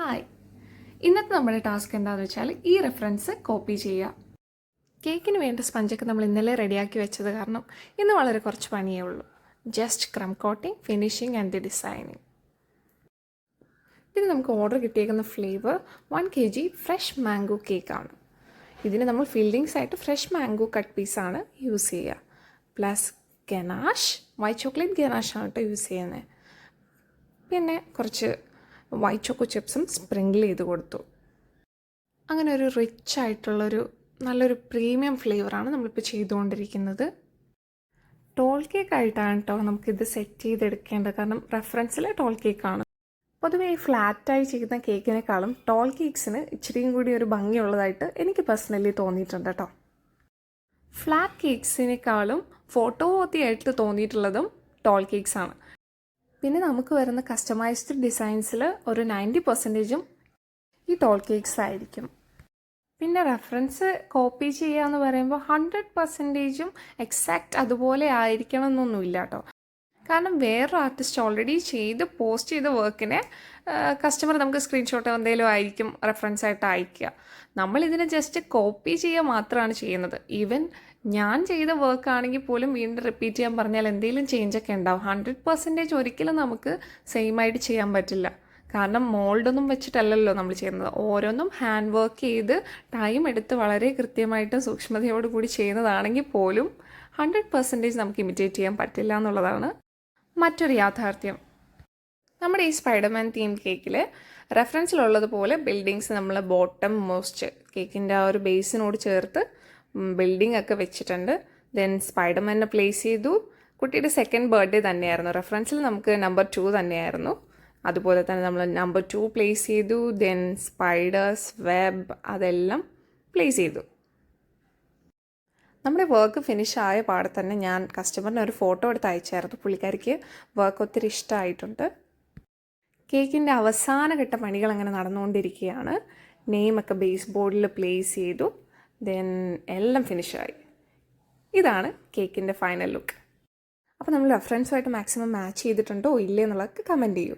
Hi, ഇന്നത്തെ നമ്മുടെ task എന്താണെന്ന് വെച്ചാൽ ഈ റെഫറൻസ് കോപ്പി ചെയ്യുക. കേക്കിന് വേണ്ട സ്പഞ്ചൊക്കെ നമ്മൾ ഇന്നലെ റെഡിയാക്കി വെച്ചത് കാരണം ഇന്ന് വളരെ കുറച്ച് പണിയേ ഉള്ളൂ. Just crumb coating, finishing and the designing. ഇതിന് നമുക്ക് ഓർഡർ കിട്ടിയേക്കുന്ന ഫ്ലേവർ 1 kg ഫ്രഷ് മാംഗോ കേക്കാണ്. ഇതിന് നമ്മൾ ഫില്ലിങ്സ് ആയിട്ട് ഫ്രഷ് മാംഗോ കട്ട് പീസാണ് യൂസ് ചെയ്യുക. പ്ലസ് ഗനാഷ്, വൈറ്റ് ചോക്ലേറ്റ് ഗനാഷാണ് കേട്ടോ യൂസ് ചെയ്യുന്നത്. പിന്നെ കുറച്ച് വൈറ്റ് ചോക്കോ ചിപ്സും സ്പ്രിങ്കിൾ ചെയ്ത് കൊടുത്തു. അങ്ങനെ ഒരു റിച്ച് ആയിട്ടുള്ളൊരു നല്ലൊരു പ്രീമിയം ഫ്ലേവറാണ് നമ്മളിപ്പോൾ ചെയ്തുകൊണ്ടിരിക്കുന്നത്. ടോൾ കേക്ക് ആയിട്ടാണ് കേട്ടോ നമുക്കിത് സെറ്റ് ചെയ്തെടുക്കേണ്ടത്. കാരണം റെഫറൻസിൽ ടോൾ കേക്കാണ്. പൊതുവേ ഈ ഫ്ലാറ്റായി ചെയ്യുന്ന കേക്കിനേക്കാളും ടോൾ കേക്ക്സിന് ഇച്ചിരിയും കൂടി ഒരു ഭംഗിയുള്ളതായിട്ട് എനിക്ക് പേഴ്സണലി തോന്നിയിട്ടുണ്ട് കേട്ടോ. ഫ്ലാറ്റ് കേക്ക്സിനേക്കാളും ഫോട്ടോ കോപ്പിയായിട്ട് തോന്നിയിട്ടുള്ളതും ടോൾ കേക്ക്സാണ്. പിന്നെ നമുക്ക് വരുന്ന കസ്റ്റമൈസ്ഡ് ഡിസൈൻസിൽ ഒരു 90% ഈ ടോൾ കേക്ക്സ് ആയിരിക്കും. പിന്നെ റെഫറൻസ് കോപ്പി ചെയ്യുക എന്ന് പറയുമ്പോൾ 100% എക്സാക്റ്റ് അതുപോലെ ആയിരിക്കണം എന്നൊന്നുമില്ല കേട്ടോ. കാരണം വേറൊരു ആർട്ടിസ്റ്റ് ഓൾറെഡി ചെയ്ത് പോസ്റ്റ് ചെയ്ത വർക്കിനെ കസ്റ്റമർ നമുക്ക് സ്ക്രീൻഷോട്ട് എന്തെങ്കിലും ആയിരിക്കും റെഫറൻസ് ആയിട്ട് അയക്കുക. നമ്മളിതിനെ ജസ്റ്റ് കോപ്പി ചെയ്യുക മാത്രമാണ് ചെയ്യുന്നത്. ഈവൻ ഞാൻ ചെയ്ത വർക്ക് ആണെങ്കിൽ പോലും വീണ്ടും റിപ്പീറ്റ് ചെയ്യാൻ പറഞ്ഞാൽ എന്തെങ്കിലും ചേഞ്ചൊക്കെ ഉണ്ടാവും. 100% ഒരിക്കലും നമുക്ക് സെയിം ആയിട്ട് ചെയ്യാൻ പറ്റില്ല. കാരണം മോൾഡൊന്നും വെച്ചിട്ടല്ലല്ലോ നമ്മൾ ചെയ്യുന്നത്. ഓരോന്നും ഹാൻഡ് വർക്ക് ചെയ്ത് ടൈം എടുത്ത് വളരെ കൃത്യമായിട്ടും സൂക്ഷ്മതയോട് കൂടി ചെയ്യുന്നതാണെങ്കിൽ പോലും 100% നമുക്ക് ഇമിറ്റേറ്റ് ചെയ്യാൻ പറ്റില്ല എന്നുള്ളതാണ് മറ്റൊരു യാഥാർത്ഥ്യം. നമ്മുടെ ഈ സ്പൈഡർമാൻ തീം കേക്കിൽ റെഫറൻസിലുള്ളതുപോലെ ബിൽഡിങ്സ് നമ്മൾ ബോട്ടം മോസ്റ്റ് കേക്കിൻ്റെ ആ ഒരു ബേസിനോട് ചേർത്ത് ബിൽഡിംഗ് ഒക്കെ വെച്ചിട്ടുണ്ട്. ദെൻ സ്പൈഡർമാനെ പ്ലേസ് ചെയ്തു. കുട്ടിയുടെ സെക്കൻഡ് ബർത്ത്ഡേ തന്നെയായിരുന്നു. റെഫറൻസിൽ നമുക്ക് നമ്പർ 2 തന്നെയായിരുന്നു. അതുപോലെ തന്നെ നമ്മൾ നമ്പർ 2 പ്ലേസ് ചെയ്തു. ദെൻ സ്പൈഡേഴ്സ് വെബ് അതെല്ലാം പ്ലേസ് ചെയ്തു. നമ്മുടെ വർക്ക് ഫിനിഷ് ആയ പാടെ തന്നെ ഞാൻ കസ്റ്റമറിന് ഒരു ഫോട്ടോ എടുത്ത് അയച്ചായിരുന്നു. പുള്ളിക്കാരിക്ക് വർക്ക് ഒത്തിരി ഇഷ്ടമായിട്ടുണ്ട്. കേക്കിൻ്റെ അവസാനഘട്ട പണികൾ അങ്ങനെ നടന്നുകൊണ്ടിരിക്കുകയാണ്. നെയിമൊക്കെ ബേസ് ബോർഡിൽ പ്ലേസ് ചെയ്തു. ദെൻ എല്ലാം ഫിനിഷായി. ഇതാണ് കേക്കിൻ്റെ ഫൈനൽ ലുക്ക്. അപ്പോൾ നമ്മൾ റെഫറൻസുമായിട്ട് മാക്സിമം മാച്ച് ചെയ്തിട്ടുണ്ടോ ഇല്ലേ എന്നുള്ളതൊക്കെ കമൻറ്റ് ചെയ്യൂ.